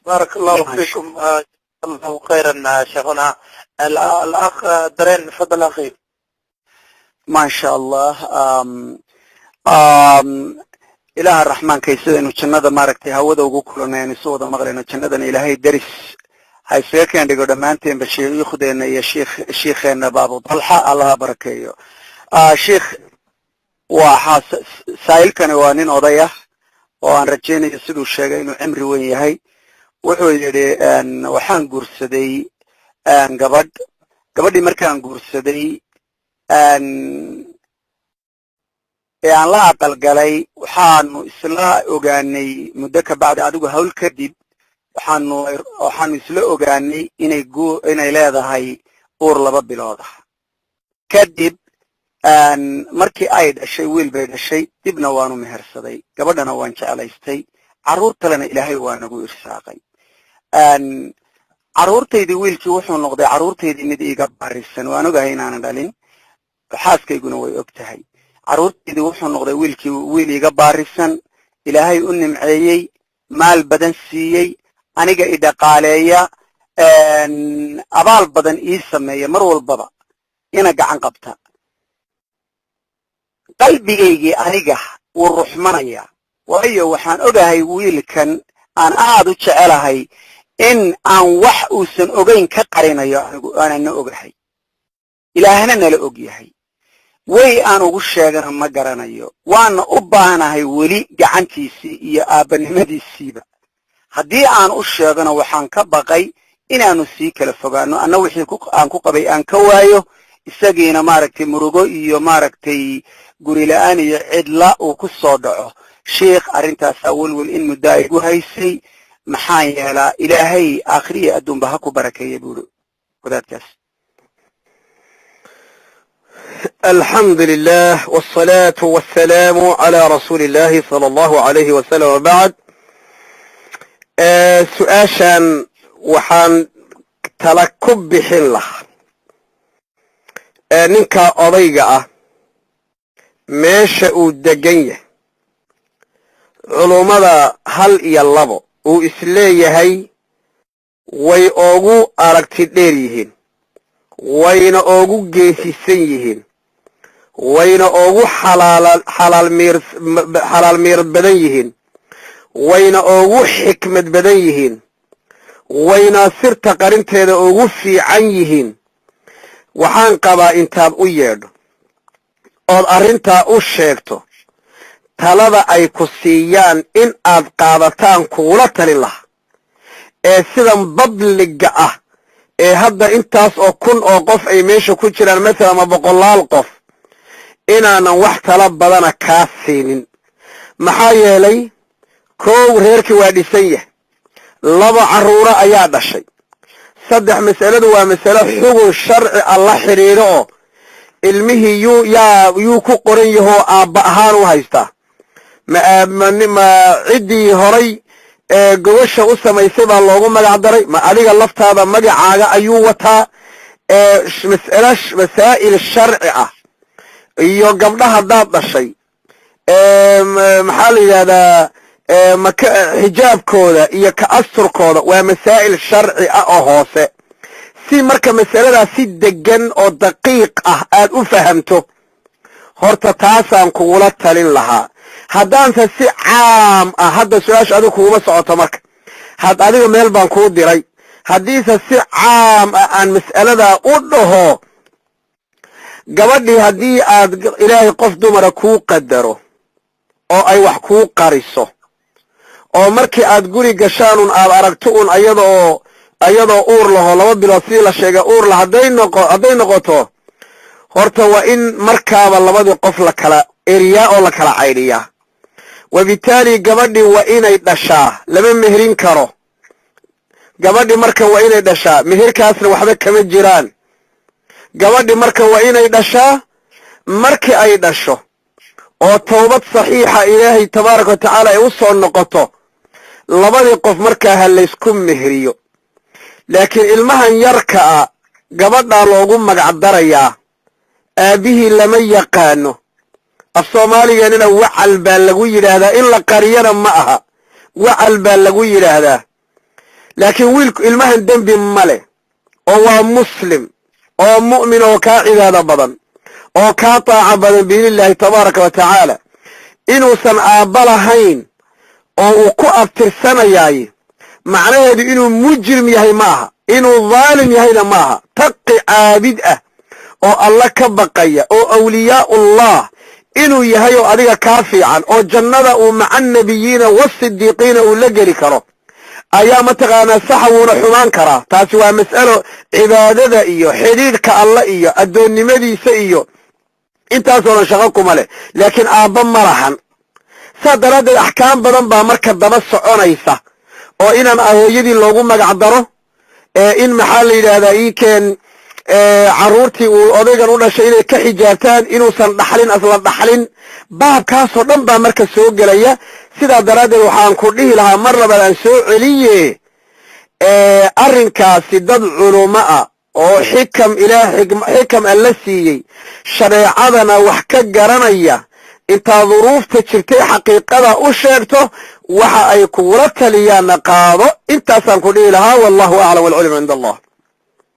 بارك الله فيكم. الله خيرا شيخنا. الأخ درين تفضل أخي. ما شاء الله. إله الرحمن كيسد إنه جنة ماركتي هودا وقولنا يعني سودا مغرنا جنة إلهي درس هاي سيكون دقوا دمانتين بشيء يخدنا يا شيخنا بابو طلحة الله بركيه. شيخ وحاس سائل كان وانين قضية وأن رجينا يسدو الشيء إنه عمري وين هاي وحولي أن وحان قرصدي أن قبل مركان قرصدي أن يعني لا أقل قلي وحانو إسلاء أغاني مدك بعد عدو هول كدب وحانو إسلاء أغاني إني لاذا هاي أور لباب الواضح كدب أن مركي آيد الشيء ويل بيد الشيء دبنا وانو مهرسدي قبلنا وانش على استي عرورت لنا إلهي وانو إرساقي أن عرورتي دي ويل كيوحو النقضي عرورتي دي ندي إيقاب السن وانو قاينانا دالين وحاسكي يقولوا ويقتهي عروضي وحنا نقضي ويلي جبارسن إلهي أنم عليي مال بدن سيي أنا إذا قاليا أبال بدن إيسمية مرو البابا أنا قاعن قبتها قلبي يجي أنا والرحمنية وأيه وحن أجاهي ويل كان أن أعد شعلهاي إن وحوسن أجين كقرينا يا أنا نأجاهي إلهنا نلأجيهي way aan ugu sheegana ma garanayo waana u baahanahay weli gacantiisii iyo aabanimadiisiiba haddii aan u sheegano waxaan ka baqay inaanu sii kala fogaano anna wixii aan ku qabay aan ka waayo isagiina maaragtay murugo iyo maaragtay guri la'aan iyo cidla uu ku soo dhaco sheekh arrintaas awalwal in muddo igu haysay maxaan yeelaa ilaahay aakhiriya adduunba ha ku barakeeyo buuri wadaadkaas. الحمد لله والصلاة والسلام على رسول الله صلى الله عليه وسلم وبعد. سؤاشا وحان تلكب بحله ننكا أضيقة ماشا ودقية علومة هل يلبو وإسلية هاي ويأوغو أركتديريهن وين أوجو جيسيسيهن وين أوجو حلال مير بدنيهن وين أوجو حكمة بدنيهن وين سرت قرنت هذا أوجو في عنيهن وحان قبا انتاب ويرد أو أرنتا أشيكتو طلب أي كسيان إن أبقابتان كولة لله سيدان ببلغة hadda intaas oo kun oo qof ay meesha ku jiraan mesela ma boqolaal qof inaanan wax tala badana kaa siinin maxaa yeelay koow reerkii waa dhisan yahay laba carruura ayaa dhashay saddex mas'aladu waa mas'alo xugun sharci alla xiriiro oo ilmihii yuu ku qoran yahoo aabba ahaan u haystaa ma ciddii horay gobasha u samaysay baa loogu magac daray ma adiga laftaada magacaaga ayuu wataa masaa'il sharci ah iyo gabdhaha hadaad dhashay maxaa la yidhahdaa xijaabkooda iyo ka asturkooda waa masaa'il sharci ah oo hoose si marka masaladaas si degan oo daqiiq ah aad u fahamto horta taasaan kugula talin lahaa haddaanse si caam ah hadda su-aasha adigu kuuma socoto marka adiga meel baan kuu diray haddiise si caam ah aan mas'aladaa u dhaho gabadhii haddii aad ilaahay qof dumara kuu qadaro oo ay wax kuu qariso oo markii aad guri gashaanun aad aragto un ayadoo uur laho 2 bilood sidii la sheegay uur la hadday noqoto horta waa in markaaba labadii qof la kala eriyaa oo la kala caydhiyaa وبالتالي gabadhi waa inay dhashaa lama mehrin karo gabadhi marka waa inay dhashaa meherkaasna waxba kama jiraan gabadhi marka waa inay dhashaa markii ay dhasho oo toobad saxiixa ilaahay tabaaraka wa tacaala ay u soo noqoto labadii qof markaa ha laysku mehriyo laakiin ilmahan yarka ah gabadha loogu magac darayaa aabihii lama yaqaano afsoomaaligeena wacal baa lagu yiraahdaa in la qariyana ma aha wacal baa lagu yiraahdaa laakiin wiilku ilmahan dembi male oo waa muslim oo mu'min oo kaa cibaado badan oo kaa taaca badan biidnillaahi tabaaraka wa tacaala inuusan aabba lahayn oo uu ku abtirsanayaay macnaheedu inuu mujrim yahay ma aha inuu dhaalim yahayna ma aha taqi caabid ah oo alla ka baqaya oo awliyaa'ullah inuu yahay oo adiga kaa fiican oo jannada uu maca annabiyiina waasidiiqiina uu la geli karo ayaa mataqaanaa saxa wuuna xumaan karaa taasi waa mas'alo cibaadada iyo xidhiidhka alla iyo addoonnimadiisa iyo intaasoo dhan shaqo kuma leh laakiin aabba ma lahan saa daraaddeed axkaam badan baa marka daba soconaysa oo inaan hooyadii loogu magac daro in maxaa la yidhaahdaa iikeen carruurtii uu odaygan u dhashay inay ka xijaabtaan inuusan dhaxlin asla dhaxlin baabkaasoo dhan baa marka soo gelaya sidaa daraaddeed waxaan ku dhihi lahaa mar labaad aan soo celiye arrinkaasi dad culumo ah oo xikam alla siiyey shareecadana wax ka garanaya intaa duruufta jirtay xaqiiqada u sheegto waxa ay kugula taliyaanna qaado intaasaan ku dhihi lahaa wallahu aclam walcilmu cinda allah